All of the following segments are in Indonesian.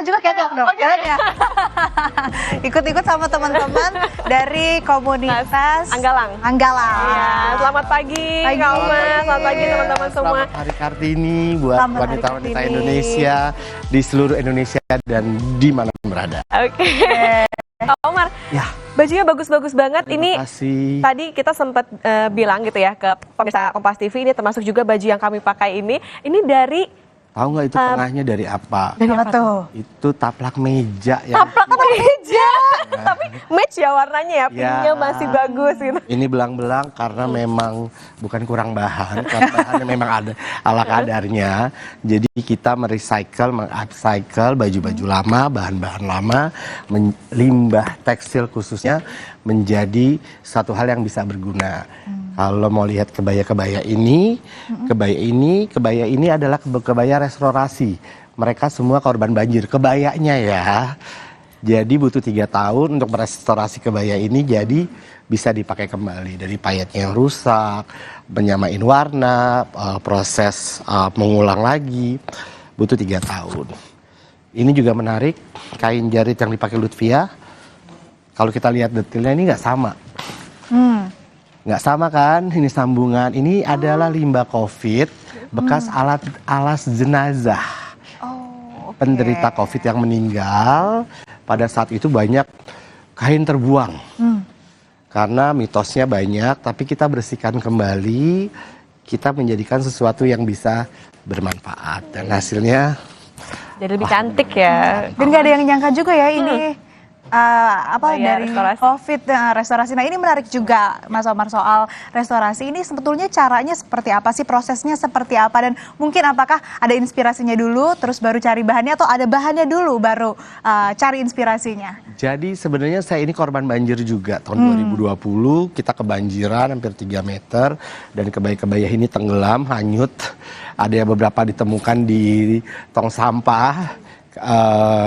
juga ketok dong. Jalan ya. Ikut-ikut sama teman-teman dari komunitas Anggalang. Anggalang. Ya, selamat pagi Kak Omar, selamat pagi teman-teman semua. Selamat Hari Kartini buat Selamat Hari wanita-wanita Kartini. Indonesia di seluruh Indonesia dan di mana pun berada. Oke. Kak Omar, Ya, bajunya bagus-bagus banget. Ini terima kasih. tadi kita sempat bilang gitu ya ke pemirsa Kompas TV, ini termasuk juga baju yang kami pakai ini. Ini dari Tahu nggak itu tengahnya dari apa? Dari apa tuh? Itu taplak meja yang taplak meja. Tapi match ya warnanya ya, pinknya Ya. masih bagus gitu. ini belang-belang karena memang bukan kurang bahan, karena bahannya memang ada ala kadarnya. Jadi kita merecycle, mengupcycle baju-baju lama, bahan-bahan lama, limbah tekstil khususnya menjadi satu hal yang bisa berguna. Kalau mau lihat kebaya-kebaya ini, kebaya ini adalah kebaya restorasi. Mereka semua korban banjir, kebayanya ya. Jadi butuh 3 tahun untuk merestorasi kebaya ini, jadi bisa dipakai kembali. Dari payetnya yang rusak, menyamain warna, proses mengulang lagi, butuh 3 tahun. Ini juga menarik, kain jarit yang dipakai Lutfia. Kalau kita lihat detailnya ini nggak sama. Nggak sama kan, ini sambungan. Ini adalah limbah COVID, bekas alas jenazah. Oke. Penderita COVID yang meninggal, pada saat itu banyak kain terbuang. Karena mitosnya banyak, tapi kita bersihkan kembali, kita menjadikan sesuatu yang bisa bermanfaat. Dan hasilnya Jadi lebih cantik ya. Dan nggak ada yang nyangka juga ya ini Kebaya dari restorasi. COVID restorasi. Nah ini menarik juga Mas Omar soal restorasi. Ini sebetulnya caranya seperti apa sih, prosesnya seperti apa, dan mungkin apakah ada inspirasinya dulu terus baru cari bahannya, atau ada bahannya dulu baru cari inspirasinya? Jadi sebenarnya saya ini korban banjir juga. Tahun 2020 kita kebanjiran hampir 3 meter dan kebaya-kebaya ini tenggelam, hanyut. Ada yang beberapa ditemukan di tong sampah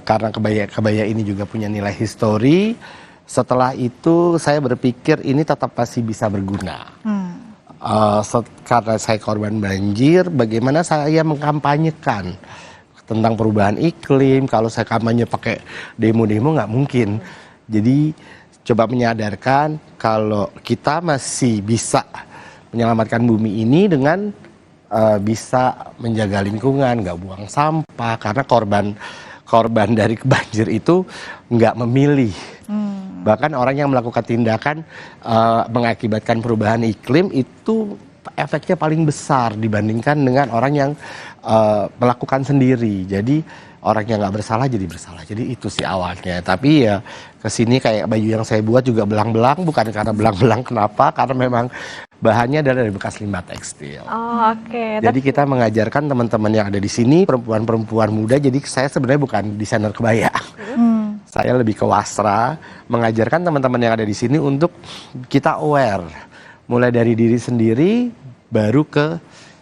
karena kebaya ini juga punya nilai histori. Setelah itu saya berpikir ini tetap masih bisa berguna. Karena saya korban banjir, bagaimana saya mengkampanyekan tentang perubahan iklim. Kalau saya kampanye pakai demo-demo nggak mungkin. Jadi coba menyadarkan kalau kita masih bisa menyelamatkan bumi ini dengan bisa menjaga lingkungan, nggak buang sampah. Karena korban dari banjir itu nggak memilih. Bahkan orang yang melakukan tindakan mengakibatkan perubahan iklim itu efeknya paling besar dibandingkan dengan orang yang melakukan sendiri. Jadi orang yang nggak bersalah jadi bersalah. Jadi itu sih awalnya. Tapi ya kesini kayak baju yang saya buat juga belang-belang, bukan karena belang-belang. Kenapa? Karena memang bahannya adalah dari bekas limbah tekstil. Oh, oke. Jadi kita mengajarkan teman-teman yang ada di sini, perempuan-perempuan muda. Jadi saya sebenarnya bukan desainer kebaya. Saya lebih ke wasra, mengajarkan teman-teman yang ada di sini untuk kita aware. Mulai dari diri sendiri, baru ke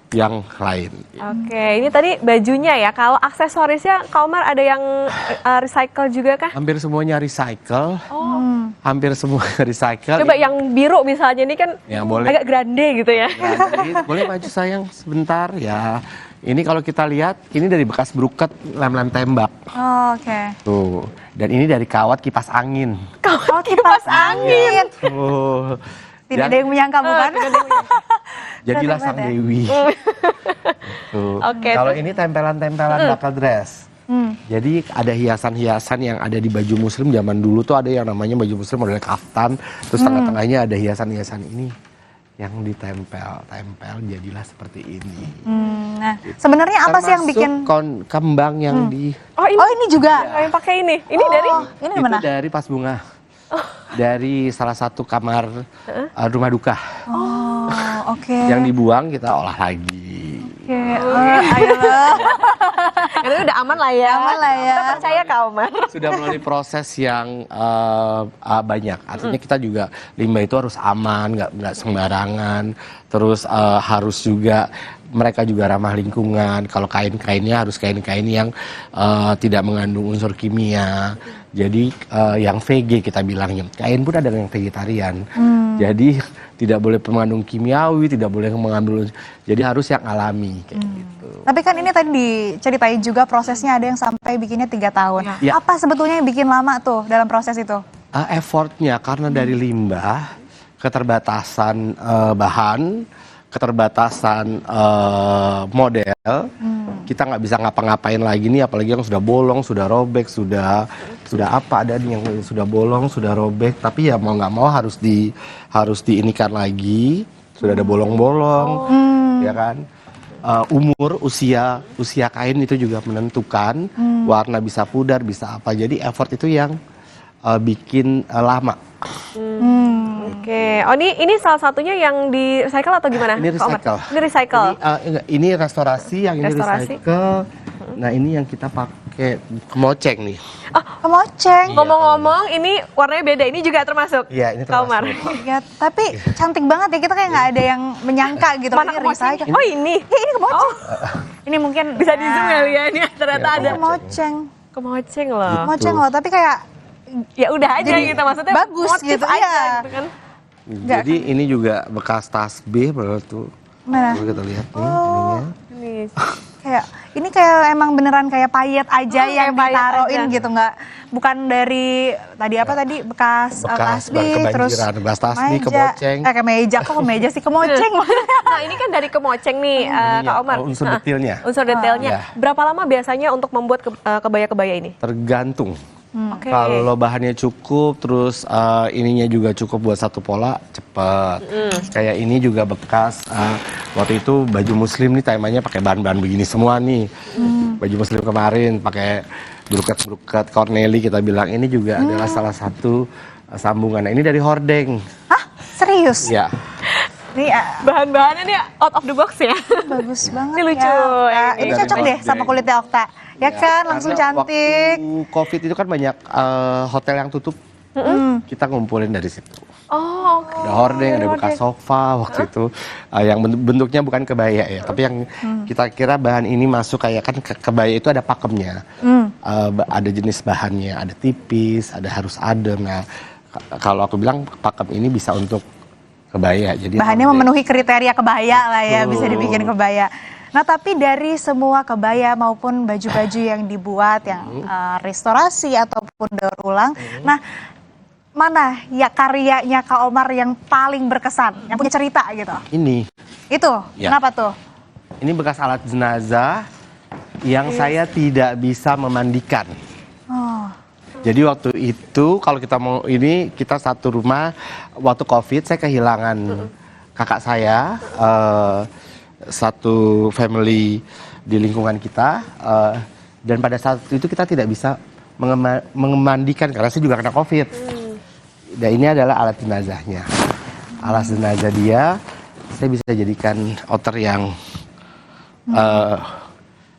yang lain. Oke, ini tadi bajunya ya. Kalau aksesorisnya Kak Omar ada yang recycle juga kah? Hampir semuanya recycle. Oh. Hampir semua recycle. Coba yang biru misalnya, ini kan Yang boleh. agak grande gitu ya. Jadi, boleh maju sayang sebentar ya. Ini kalau kita lihat, ini dari bekas bruket lem-lem tembak. Oh, oke. Tuh. Dan ini dari kawat kipas angin. Oh, kipas angin. Tuh. Tidak ada yang menyangka, bukan? Jadilah sang Hebat ya. dewi. Tuh. Oke, Kalau ini tempelan-tempelan bakal dress. Jadi ada hiasan-hiasan yang ada di baju muslim zaman dulu tuh, ada yang namanya baju muslim model kaftan, terus tengah-tengahnya ada hiasan-hiasan ini yang ditempel-tempel jadilah seperti ini. Nah, sebenarnya apa sih yang bikin? Termasuk kembang yang di Oh, ini juga. yang pakai ini. Ini dari Ini itu mana? dari pas bunga. Dari salah satu kamar rumah duka. Oh, oke. Yang dibuang kita olah lagi. Oke, ayolah. itu udah aman lah ya. Aman lah ya. Kita percaya Kak Omar. Sudah melalui proses yang banyak. Artinya kita juga limbah itu harus aman, nggak sembarangan. Terus harus juga mereka juga ramah lingkungan. Kalau kain-kainnya harus kain-kain yang tidak mengandung unsur kimia. Jadi yang VG kita bilangnya. Kain pun ada yang vegetarian. Jadi tidak boleh mengandung kimiawi, tidak boleh mengambil. Jadi harus yang alami kayak gitu. Tapi kan ini tadi diceritain juga prosesnya ada yang sampai bikinnya 3 tahun. Ya. Apa sebetulnya yang bikin lama tuh dalam proses itu? Effortnya karena dari limbah, keterbatasan bahan, keterbatasan model, kita nggak bisa ngapa-ngapain lagi nih, apalagi yang sudah bolong, sudah robek, sudah apa, ada nih yang sudah bolong, sudah robek, tapi ya mau nggak mau harus diinikan lagi, sudah ada bolong-bolong, ya kan. Usia kain itu juga menentukan, warna bisa pudar, bisa apa, jadi effort itu yang bikin lama. Oke. Oh ini salah satunya yang di recycle atau gimana? Ini Kak Omar? recycle. Ini recycle. Ini restorasi, yang ini Restorasi. recycle. Nah ini yang kita pakai kemoceng nih. Kemoceng. Ngomong-ngomong, ini warnanya beda. Ini juga termasuk. Iya, ini Kak Omar. termasuk. Ya, tapi cantik banget ya, kita kayak nggak ada yang menyangka gitu. Mana Ini kemoceng? recycle. Oh ini. Ini kemoceng. Ini mungkin Bisa di zoom ya Lia, ini ternyata Iya, ada kemoceng. kemoceng loh. Kemoceng loh, tapi kayak Ya udah aja Jadi gitu, maksudnya bagus motif gitu, aja iya. gitu kan. Jadi ini juga bekas tasbih, menurut tuh. mana? Coba kita lihat nih ininya. Ini. Ini kayak emang beneran kayak payet aja yang kayak payet ditaruhin aja. gitu, nggak bukan dari tadi bekas tasbih, terus kebanjiran, bekas tasbih, meja. kemoceng. Kemeja, kok kemeja sih, kemoceng. Nah ini kan dari kemoceng nih Kak Omar. Unsur Nah, detailnya. Unsur detailnya. Iya. Berapa lama biasanya untuk membuat kebaya-kebaya ini? Tergantung. Oke. Kalau bahannya cukup, terus ininya juga cukup buat satu pola, cepet. Kayak ini juga bekas. Waktu itu baju muslim nih temanya pakai bahan-bahan begini semua nih. Baju muslim kemarin pakai bruket Corneli, kita bilang ini juga adalah salah satu sambungan. Nah, ini dari hordeng. Hah? Serius? Ya. Ini Bahan-bahannya nih out of the box ya. bagus banget Ini lucu. ya. Ini Dari cocok deh hordeng. sama kulitnya Okta. Ya kan, langsung Karena cantik. Waktu COVID itu kan banyak hotel yang tutup. Kita ngumpulin dari situ. Oh, oke. Ada hordeng, ada bekas sofa waktu itu yang bentuknya bukan kebaya ya, tapi yang kita kira bahan ini masuk kayak kan kebaya itu ada pakemnya, ada jenis bahannya, ada tipis, ada harus adem. Nah, kalau aku bilang pakem ini bisa untuk kebaya. Jadi Bahannya hordeng. memenuhi kriteria kebaya lah ya, bisa dibikin kebaya. Nah, tapi dari semua kebaya maupun baju-baju yang dibuat, yang restorasi ataupun daur ulang, nah mana ya karyanya Kak Omar yang paling berkesan, yang punya cerita gitu? Ini Itu, Ya. kenapa tuh? ini bekas alat jenazah yang saya tidak bisa memandikan. Oh, Jadi waktu itu kalau kita mau ini, kita satu rumah waktu COVID, saya kehilangan kakak saya, satu family di lingkungan kita, dan pada saat itu kita tidak bisa mengemandikan karena saya juga kena COVID. Dan ini adalah alat jenazahnya. Alat jenazah dia, saya bisa jadikan outer yang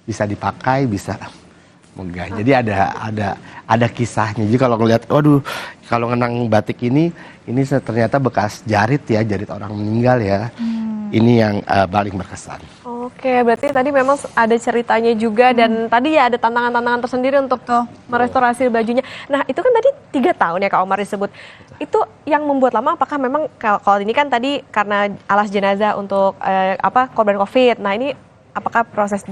bisa dipakai, bisa megah. Jadi ada kisahnya. Jadi kalau ngelihat, waduh, kalau ngenang batik ini ternyata bekas jarit ya, jarit orang meninggal ya. Ini yang paling berkesan. Oke, berarti tadi memang ada ceritanya juga dan tadi ya ada tantangan-tantangan tersendiri untuk merestorasi bajunya. Nah, itu kan tadi 3 tahun ya Kak Omar disebut. Itu yang membuat lama, apakah memang kalau ini kan tadi karena alas jenazah untuk korban COVID. Nah, ini apakah proses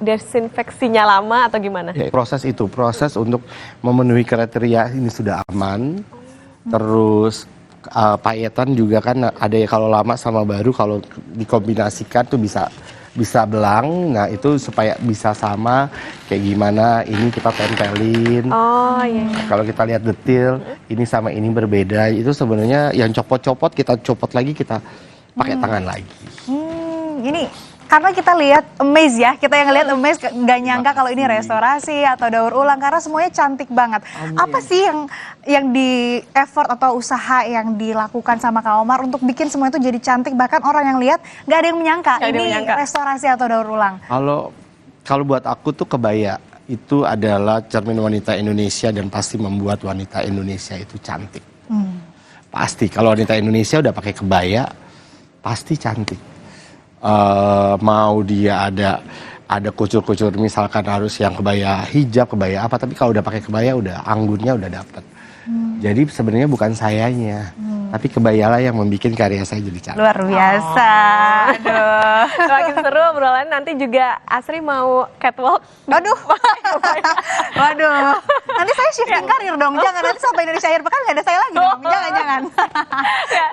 desinfeksinya lama atau gimana? Ya, proses untuk memenuhi kriteria ini sudah aman. Terus payetan juga kan ada ya, kalau lama sama baru kalau dikombinasikan tuh bisa belang. Nah, itu supaya bisa sama kayak gimana ini kita tempelin. Oh iya. Kalau kita lihat detail ini sama ini berbeda, itu sebenarnya yang copot-copot kita copot lagi, kita pakai tangan lagi. ini karena kita lihat amazed ya, kita yang lihat amazed nggak nyangka kalau ini restorasi atau daur ulang karena semuanya cantik banget. Apa sih yang di effort atau usaha yang dilakukan sama Kak Omar untuk bikin semua itu jadi cantik, bahkan orang yang lihat nggak ada yang menyangka Nggak ada yang ini menyangka. restorasi atau daur ulang? Kalau buat aku tuh kebaya itu adalah cermin wanita Indonesia dan pasti membuat wanita Indonesia itu cantik. Pasti kalau wanita Indonesia udah pakai kebaya pasti cantik. Mau dia ada kucur-kucur misalkan harus yang kebaya hijab, kebaya apa, tapi kalau udah pakai kebaya udah anggunnya udah dapet. Jadi sebenarnya bukan sayanya, Tapi kebayalah yang membuat karya saya jadi cantik. Luar biasa. Aduh. Makin seru obrolan, nanti juga Asri mau catwalk. Waduh. Waduh. Nanti saya shifting karir dong. Jangan, nanti Sapa Indonesia Akhir Pekan nggak ada saya lagi dong. Jangan.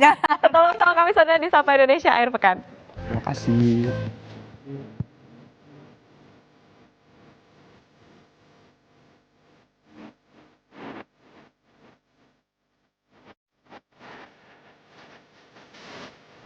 Ya, ketemu sama kami sana di Sapa Indonesia Akhir Pekan. Terima kasih.